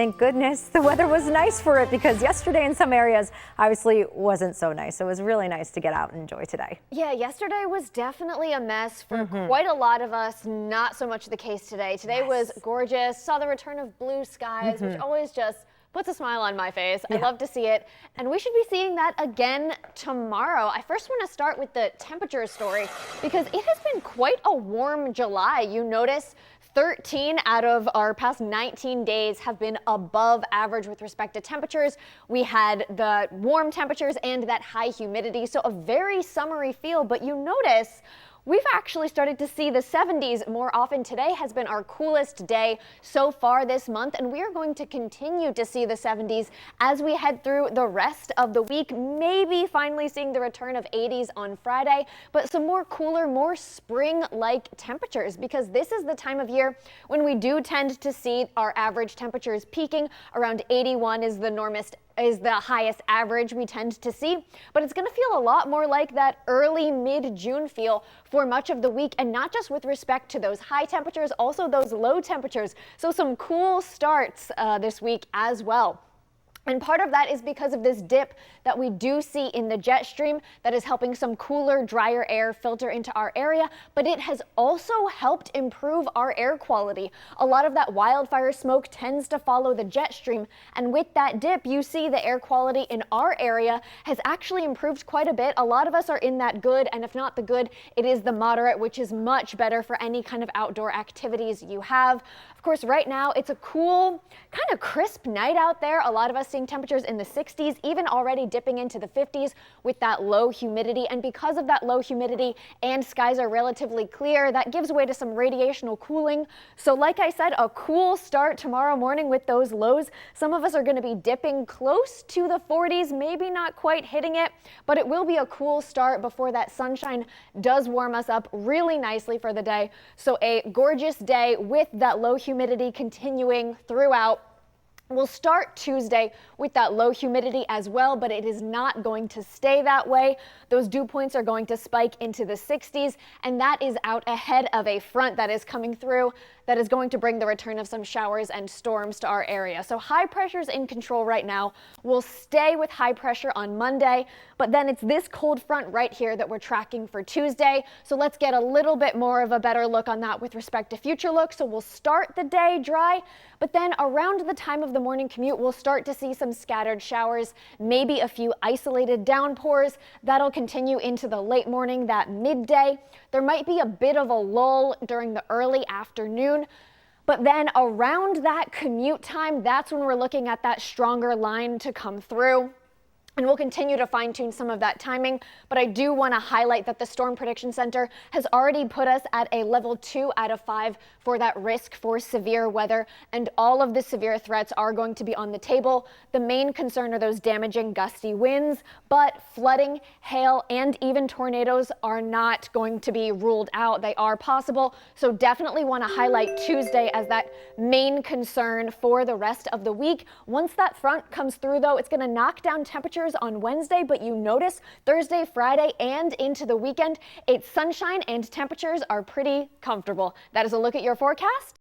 Thank goodness the weather was nice for it, because yesterday in some areas obviously wasn't so nice. So it was really nice to get out and enjoy today. Yeah, yesterday was definitely a mess for quite a lot of us. Not so much the case today. Today was gorgeous. Saw the return of blue skies, which always just puts a smile on my face. I love to see it. And we should be seeing that again tomorrow. I first want to start with the temperature story, because it has been quite a warm July. You notice 13 out of our past 19 days have been above average with respect to temperatures. We had the warm temperatures and that high humidity, so a very summery feel. But you notice we've actually started to see the 70s more often. Today has been our coolest day so far this month, and we are going to continue to see the 70s as we head through the rest of the week. Maybe finally seeing the return of 80s on Friday, but some more cooler, more spring-like temperatures, because this is the time of year when we do tend to see our average temperatures peaking. Around 81 is the highest average we tend to see, but it's going to feel a lot more like that early mid-June feel for much of the week, and not just with respect to those high temperatures, also those low temperatures. So some cool starts this week as well. And part of that is because of this dip that we do see in the jet stream that is helping some cooler, drier air filter into our area, but it has also helped improve our air quality. A lot of that wildfire smoke tends to follow the jet stream, and with that dip, you see the air quality in our area has actually improved quite a bit. A lot of us are in that good, and if not the good, it is the moderate, which is much better for any kind of outdoor activities you have. Of course, right now it's a cool, kind of crisp night out there. A lot of us seeing temperatures in the 60s, even already dipping into the 50s with that low humidity. And because of that low humidity and skies are relatively clear, that gives way to some radiational cooling. So like I said, a cool start tomorrow morning with those lows. Some of us are going to be dipping close to the 40s, maybe not quite hitting it, but it will be a cool start before that sunshine does warm us up really nicely for the day. So a gorgeous day with that low humidity continuing throughout. We'll start Tuesday with that low humidity as well, but it is not going to stay that way. Those dew points are going to spike into the 60s, and that is out ahead of a front that is coming through that is going to bring the return of some showers and storms to our area. So high pressure's in control right now. We'll stay with high pressure on Monday, but then it's this cold front right here that we're tracking for Tuesday. So let's get a little bit more of a better look on that with respect to future looks. So we'll start the day dry, but then around the time of the morning commute, we'll start to see some scattered showers, maybe a few isolated downpours. That'll continue into the late morning, that midday. There might be a bit of a lull during the early afternoon, but then around that commute time, that's when we're looking at that stronger line to come through. And we'll continue to fine-tune some of that timing, but I do want to highlight that the Storm Prediction Center has already put us at a level 2 out of 5 for that risk for severe weather, and all of the severe threats are going to be on the table. The main concern are those damaging gusty winds, but flooding, hail, and even tornadoes are not going to be ruled out. They are possible, so definitely want to highlight Tuesday as that main concern for the rest of the week. Once that front comes through, though, it's going to knock down temperatures on Wednesday, but you notice Thursday, Friday, and into the weekend, it's sunshine and temperatures are pretty comfortable. That is a look at your forecast.